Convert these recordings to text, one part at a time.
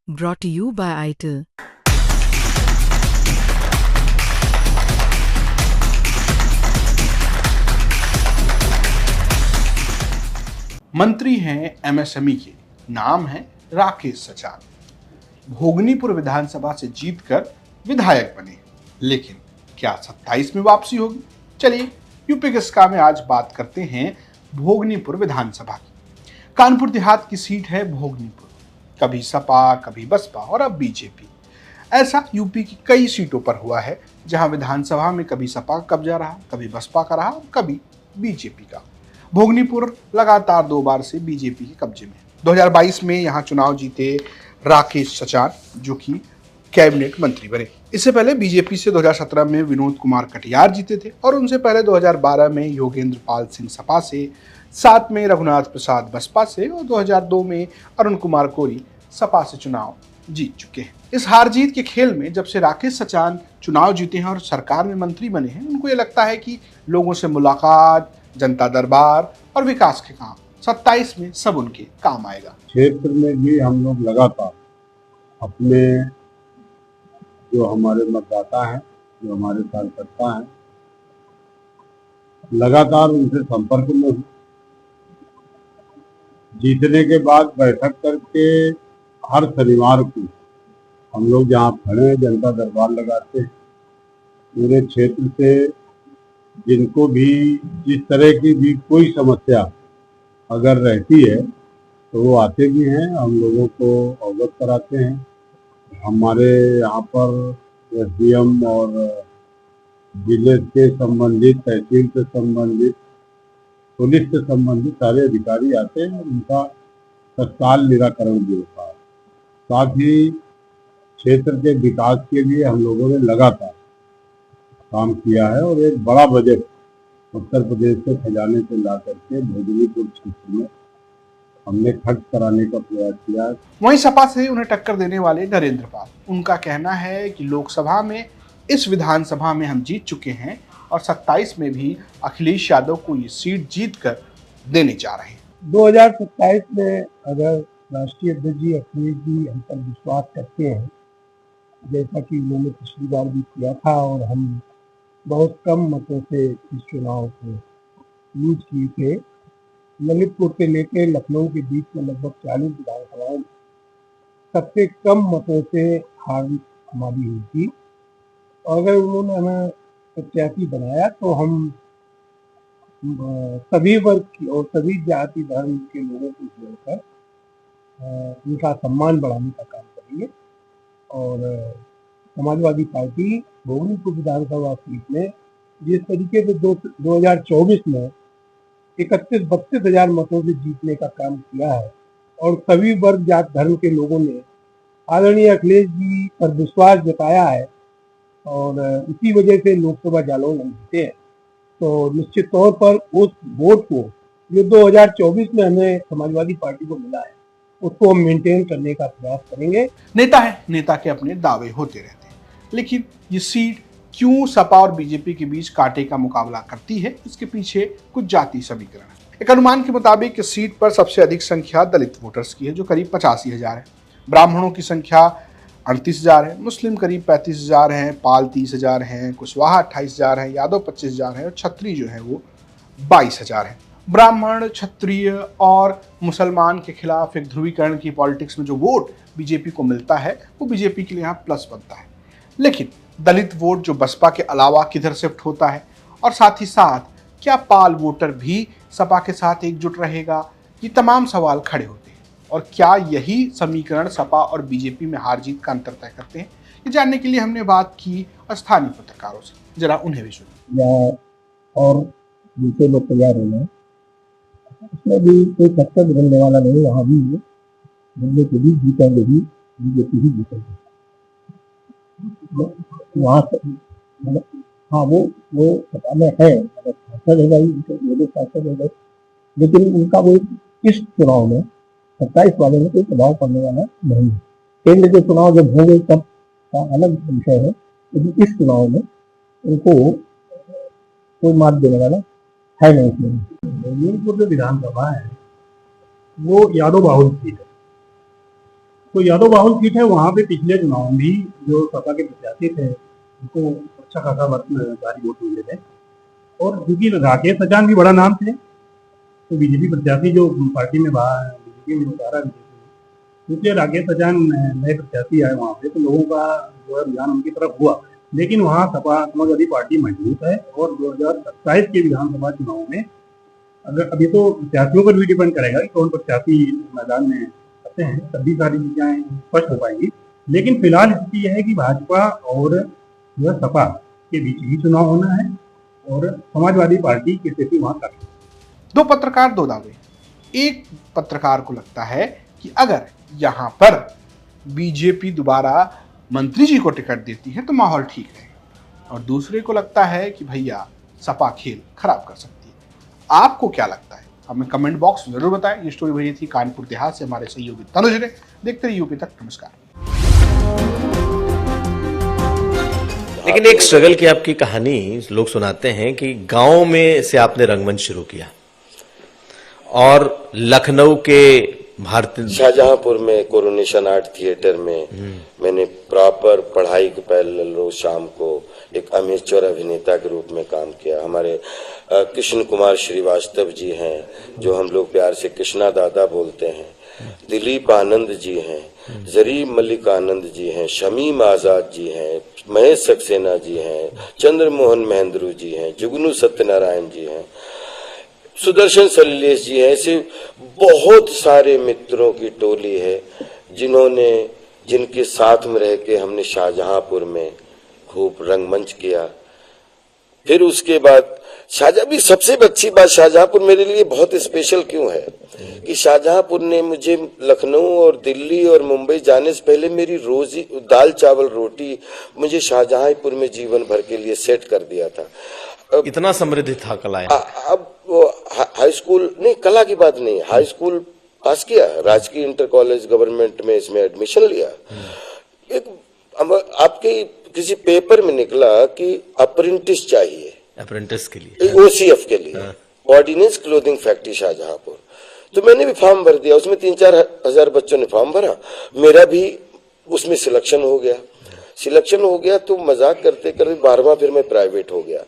Brought to you by ITIL. मंत्री हैं MSME के, नाम है राकेश सचान। भोगनीपुर विधानसभा से जीतकर विधायक बने, लेकिन क्या 27 में वापसी होगी? चलिए यूपी के इसका में आज बात करते हैं भोगनीपुर विधानसभा की। कानपुर देहात की सीट है भोगनीपुर, कभी सपा कभी बसपा और अब बीजेपी। ऐसा यूपी की कई सीटों पर हुआ है जहां विधानसभा में कभी सपा का कब्जा रहा, कभी बसपा का रहा, कभी बीजेपी का। भोगनीपुर लगातार 2 बार से बीजेपी के कब्जे में। 2022 में यहां चुनाव जीते राकेश सचान, जो कि कैबिनेट मंत्री बने। इससे पहले बीजेपी से 2017 में विनोद कुमार कटियार जीते थे और उनसे पहले 2012 में योगेंद्र पाल सिंह सपा से, 7 में रघुनाथ प्रसाद बसपा से और 2002 में अरुण कुमार कोरी सपा से चुनाव जीत चुके हैं। इस हार जीत के खेल में जब से राकेश सचान चुनाव जीते हैं और सरकार में मंत्री बने हैं, उनको ये लगता है कि लोगों से मुलाकात, जनता दरबार और विकास के काम 27 में सब उनके काम आएगा। क्षेत्र में भी हम लोग लगातार अपने जो हमारे मतदाता हैं, जो हमारे कार्यकर्ता हैं, लगातार उनसे संपर्क में हूँ। जीतने के बाद बैठक करके हर शनिवार को हम लोग जहाँ खड़े हैं जनता दरबार लगाते हैं। पूरे क्षेत्र से जिनको भी जिस तरह की भी कोई समस्या अगर रहती है तो वो आते भी हैं, हम लोगों को अवगत कराते हैं। हमारे यहाँ पर एसडीएम और जिले से संबंधित, तहसील से संबंधित, पुलिस से संबंधित सारे अधिकारी आते हैं और उनका तत्काल निराकरण भी होता है। साथ ही क्षेत्र के विकास के लिए हम लोगों ने लगातार काम किया है और एक बड़ा बजट उत्तर प्रदेश के खजाने से ला करके भोगनीपुर क्षेत्र में हमने खर्च कराने का प्रयास किया है। वहीं सपा से उन्हें टक्कर देने वाले नरेंद्र पाल, उनका कहना है कि लोकसभा में इस विधानसभा में हम जीत चुके हैं और 27 में भी अखिलेश यादव को ये सीट जीत कर देने जा रहे हैं। 2027 में अगर राष्ट्रीय अध्यक्ष जी अखिलेश जी हम पर विश्वास करते हैं, जैसा कि उन्होंने पिछली बार भी किया था और हम बहुत कम मतों से इस चुनाव को यूज किए थे। ललितपुर से लेकर लखनऊ के बीच में लगभग 40 विधानसभाओं में सबसे कम मतों से हार हमारी हुई थी। और अगर उन्होंने हमें प्रत्याशी बनाया तो हम सभी वर्ग की और सभी जाति धर्म के लोगों को जोड़कर उनका सम्मान बढ़ाने का काम करेंगे। और समाजवादी पार्टी भोगनीपुर विधानसभा सीट में जिस तरीके से 2024 में 31-32 हजार मतों से जीतने का काम किया है और सभी वर्ग जात धर्म के लोगों ने आदरणीय अखिलेश जी पर विश्वास जताया है और इसी वजह से लोकसभा जालौन हम जीते हैं, तो निश्चित तौर पर उस वोट को जो 2024 में हमें समाजवादी पार्टी को मिला है उसको हम मेंटेन करने का प्रयास करेंगे। नेता है, नेता के अपने दावे होते रहते हैं, लेकिन ये सीट क्यों सपा और बीजेपी के बीच कांटे का मुकाबला करती है, इसके पीछे कुछ जाति समीकरण है। एक अनुमान के मुताबिक इस सीट पर सबसे अधिक संख्या दलित वोटर्स की है, जो करीब 85,000 है। ब्राह्मणों की संख्या 38,000 है, मुस्लिम करीब 35,000 है, पाल 30,000 है, कुशवाहा 28,000 है, यादव 25,000 है और छत्री जो है वो 22,000 है। ब्राह्मण, क्षत्रिय और मुसलमान के खिलाफ एक ध्रुवीकरण की पॉलिटिक्स में जो वोट बीजेपी को मिलता है वो बीजेपी के लिए यहाँ प्लस बनता है। लेकिन दलित वोट जो बसपा के अलावा किधर शिफ्ट होता है, और साथ ही साथ क्या पाल वोटर भी सपा के साथ एकजुट रहेगा, ये तमाम सवाल खड़े होते हैं। और क्या यही समीकरण सपा और बीजेपी में हार जीत का अंतर तय करते हैं, ये जानने के लिए हमने बात की स्थानीय पत्रकारों से। जरा उन्हें भी सुनिए। और दूसरे लोग तैयार हो गए, उसमें भी कोई टक्कर बदलने वाला नहीं। वहाँ भी बदले के भी जीतेंगे, भी बीजेपी ही जीतेंगे वहाँ से। हाँ, वो सपा में है, अगर सांसद है भाई, उनके सांसद है, लेकिन उनका वो इस चुनाव में 27 वाले में कोई प्रभाव पड़ने वाला नहीं है। केंद्र के चुनाव जब होंगे तब का अलग विषय है, लेकिन इस चुनाव में उनको कोई मात देने वाला है नहीं। भोगनीपुर जो विधानसभा है वो यादव बाहुल सीट है तो यादव बाहुल सीट है, वहाँ पे पिछले चुनाव में भी जो सपा के प्रत्याशी थे उनको अच्छा खासा भारी वोट मिले थे। और क्योंकि राकेश सचान भी बड़ा नाम थे, तो बीजेपी प्रत्याशी जो पार्टी में बीजेपी में उतारा क्योंकि राकेश सचान नए प्रत्याशी आए वहाँ पे, तो लोगों का जो है रुझान उनकी तरफ हुआ। लेकिन वहाँ सपा समाजवादी पार्टी मजबूत है और 2027 के विधानसभा चुनाव में अगर अभी तो प्रत्याशियों पर भी डिपेंड करेगा कि कौन प्रत्याशी मैदान में आते हैं, तभी सारी चीजें स्पष्ट हो पाएंगी। लेकिन फिलहाल स्थिति यह है कि भाजपा और जो है सपा के बीच ही चुनाव होना है और समाजवादी पार्टी की स्थिति वहां कर। दो पत्रकार दो दावे। एक पत्रकार को लगता है कि अगर यहाँ पर बीजेपी दोबारा मंत्री जी को टिकट देती है तो माहौल ठीक है, और दूसरे को लगता है कि भैया सपा खेल खराब कर सकती है। आपको क्या लगता है हमें कमेंट बॉक्स में जरूर बताएं। ये स्टोरी भेजी थी कानपुर देहात से हमारे सहयोगी तनुज ने। देखते रहिए यूपी तक। नमस्कार। लेकिन एक स्ट्रगल की आपकी कहानी लोग सुनाते हैं कि गांव में से आपने रंगमंच शुरू किया और लखनऊ के भारतीय शाहजहांपुर में कोरोनेशन आर्ट थिएटर में मैंने प्रॉपर पढ़ाई के पहले रोज शाम को एक अमेचर अभिनेता के रूप में काम किया। हमारे कृष्ण कुमार श्रीवास्तव जी हैं, जो हम लोग प्यार से कृष्णा दादा बोलते हैं, दिलीप आनंद जी हैं, जरीब मलिक आनंद जी हैं, शमीम आजाद जी हैं, महेश सक्सेना जी हैं, चंद्रमोहन महेंद्रू जी हैं, जुगनू सत्यनारायण जी हैं, सुदर्शन सलिलेश जी हैं। ऐसे बहुत सारे मित्रों की टोली है जिनके साथ में रह के हमने शाहजहांपुर में खूब रंगमंच किया। फिर उसके बाद भी सबसे अच्छी बात शाहजहांपुर मेरे लिए बहुत स्पेशल क्यों है कि शाहजहांपुर ने मुझे लखनऊ और दिल्ली और मुंबई जाने से पहले मेरी रोजी दाल चावल रोटी मुझे शाहजहांपुर में जीवन भर के लिए सेट कर दिया था। इतना समृद्ध था कला। अब हाई स्कूल नहीं, कला की बात नहीं, हाई स्कूल पास किया, राजकीय इंटर कॉलेज गवर्नमेंट में इसमें एडमिशन लिया। एक आपके किसी पेपर में निकला कि अप्रेंटिस चाहिए, अप्रेंटिस के लिए, ओसीएफ के लिए, ऑर्डिनेंस क्लोथिंग फैक्ट्री शाहजहांपुर। तो मैंने भी फॉर्म भर दिया, उसमें 3-4 हजार बच्चों ने फॉर्म भरा, मेरा भी उसमें सिलेक्शन हो गया। तो मजाक करते करते 12वां फिर मैं प्राइवेट हो गया,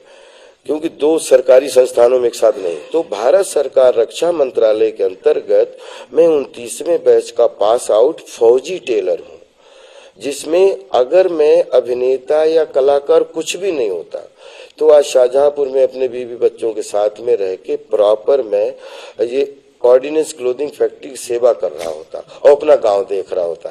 क्योंकि 2 सरकारी संस्थानों में एक साथ नहीं। तो भारत सरकार रक्षा मंत्रालय के अंतर्गत मैं 29वें बैच का पास आउट फौजी टेलर हूँ, जिसमें अगर मैं अभिनेता या कलाकार कुछ भी नहीं होता तो आज शाहजहांपुर में अपने बीवी बच्चों के साथ में रह के प्रॉपर मैं ये ऑर्डिनेंस क्लोथिंग फैक्ट्री की सेवा कर रहा होता और अपना गांव देख रहा होता।